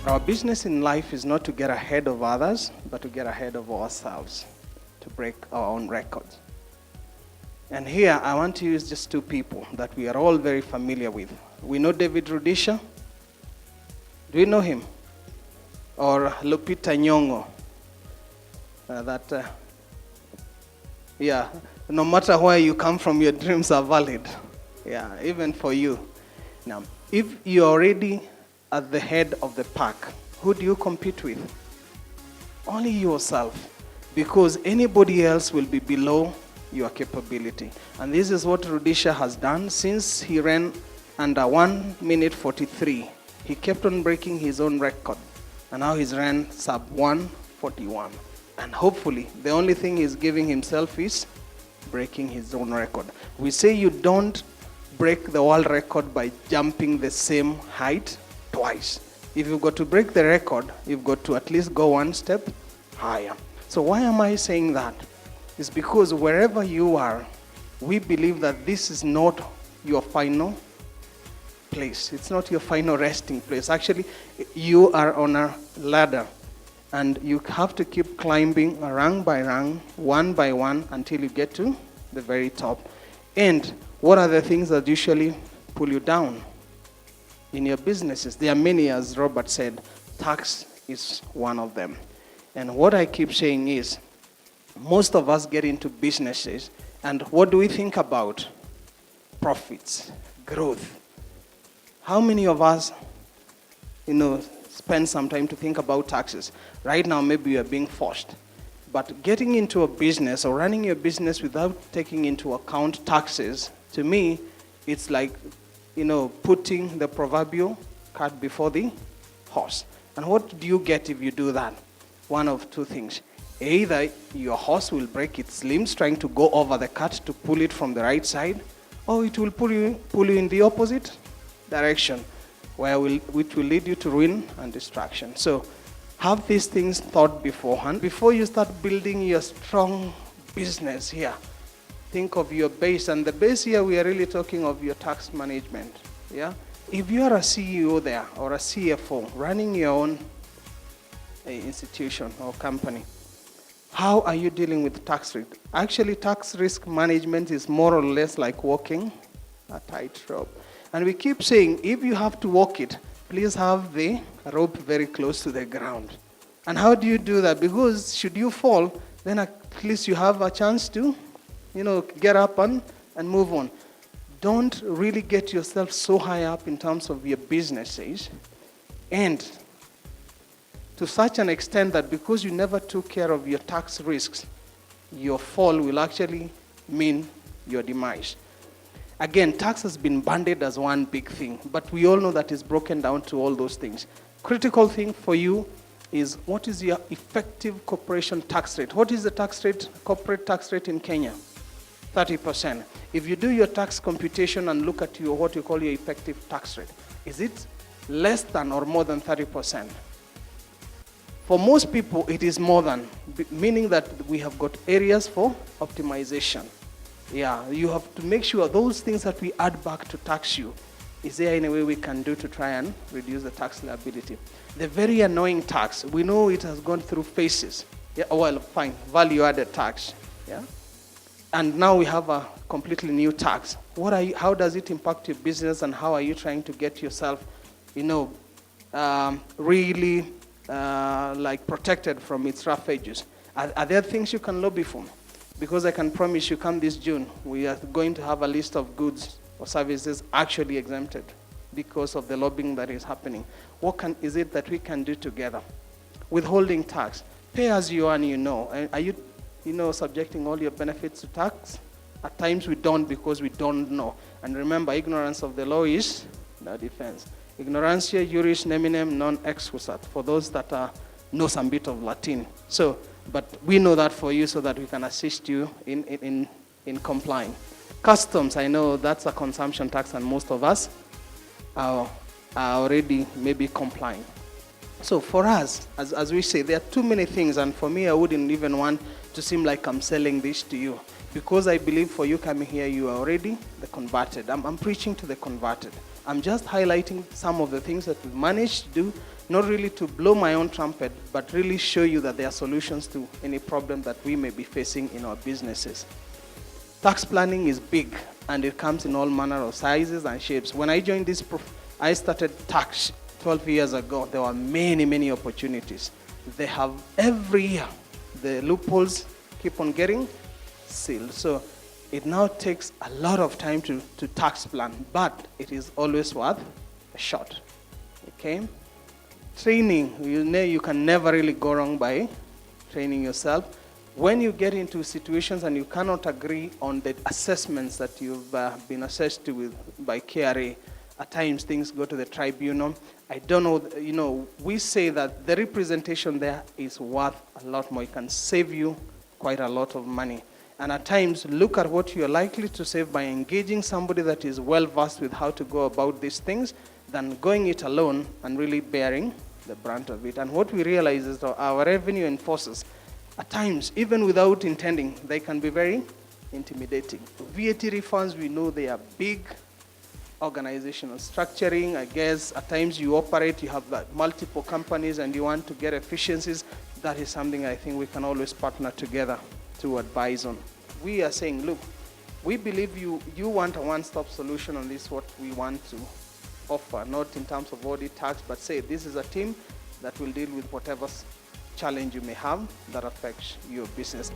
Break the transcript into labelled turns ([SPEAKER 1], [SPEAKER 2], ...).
[SPEAKER 1] Our business in life is not to get ahead of others, but to get ahead of ourselves, to break our own records. And here, I want to use just two people that we are all very familiar with. We know David Rudisha. Do you know him? Or Lupita Nyong'o? No matter where you come from, your dreams are valid. Yeah, even for you. Now, if you're already at the head of the pack, who do you compete with? Only yourself. Because anybody else will be below your capability. And this is what Rudisha has done since he ran under 1 minute 43. He kept on breaking his own record. And now he's ran sub 141. And hopefully, the only thing he's giving himself is breaking his own record. We say you don't break the world record by jumping the same height twice. If you've got to break the record, you've got to at least go one step higher. So why am I saying that? It's because wherever you are, we believe that this is not your final place. It's not your final resting place. Actually, you are on a ladder, and you have to keep climbing rung by rung, one by one, until you get to the very top. And what are the things that usually pull you down in your businesses? There are many, as Robert said. Tax is one of them. And what I keep saying is, most of us get into businesses, and what do we think about? Profits, growth. How many of us, spend some time to think about taxes? Right now, maybe you are being forced. But getting into a business or running your business without taking into account taxes, to me, it's like, putting the proverbial cart before the horse. And what do you get if you do that? One of two things. Either your horse will break its limbs trying to go over the cart to pull it from the right side, or it will pull you in the opposite direction, which will lead you to ruin and destruction. So have these things thought beforehand. Before you start building your strong business here, think of your base. And the base here, we are really talking of your tax management. Yeah. If you are a CEO there or a CFO running your own institution or company, how are you dealing with tax risk? Actually, tax risk management is more or less like walking a tightrope. And we keep saying, if you have to walk it, please have the rope very close to the ground. And how do you do that? Because should you fall, then at least you have a chance to, get up and move on. Don't really get yourself so high up in terms of your businesses, and to such an extent that because you never took care of your tax risks, your fall will actually mean your demise. Again, tax has been banded as one big thing, but we all know that it's broken down to all those things. Critical thing for you is, what is your effective corporation tax rate? What is the tax rate, corporate tax rate in Kenya? 30%. If you do your tax computation and look at what you call your effective tax rate, is it less than or more than 30%? For most people, it is more than, meaning that we have got areas for optimization. Yeah, you have to make sure those things that we add back to tax you, is there any way we can do to try and reduce the tax liability? The very annoying tax, we know it has gone through phases. Yeah, well, fine, value-added tax. Yeah, and now we have a completely new tax. How does it impact your business, and how are you trying to get yourself, really protected from its rough edges? Are there things you can lobby for? Because I can promise you, come this June, we are going to have a list of goods or services actually exempted because of the lobbying that is happening. What is it that we can do together? Withholding tax. Pay as you earn, Are you, subjecting all your benefits to tax? At times we don't, because we don't know. And remember, ignorance of the law is no defense. Ignorantia juris neminem non excusat, for those that know some bit of Latin. So, but we know that for you so that we can assist you in complying. Customs, I know that's a consumption tax, and most of us are already maybe complying. So for us, as we say, there are too many things, and for me, I wouldn't even want to seem like I'm selling this to you. because I believe for you coming here, you are already the converted. I'm preaching to the converted. I'm just highlighting some of the things that we've managed to do, not really to blow my own trumpet, but really show you that there are solutions to any problem that we may be facing in our businesses. Tax planning is big, and it comes in all manner of sizes and shapes. When I joined this, I started tax 12 years ago. There were many, many opportunities. They have every year, the loopholes keep on getting sealed. So it now takes a lot of time to tax plan, but it is always worth a shot. Okay? Training, you can never really go wrong by training yourself. When you get into situations and you cannot agree on the assessments that you've been assessed to by KRA, at times things go to the tribunal. I don't know, we say that the representation there is worth a lot more. It can save you quite a lot of money. And at times, look at what you're likely to save by engaging somebody that is well-versed with how to go about these things than going it alone and really bearing the brunt of it. And what we realize is that our revenue enforcers, at times, even without intending, they can be very intimidating. VAT refunds, we know they are big organizational structuring. I guess at times you operate, you have multiple companies and you want to get efficiencies. That is something I think we can always partner together to advise on. We are saying, look, we believe you want a one-stop solution on this, what we want to offer, not in terms of audit tax, but say this is a team that will deal with whatever challenge you may have that affects your business.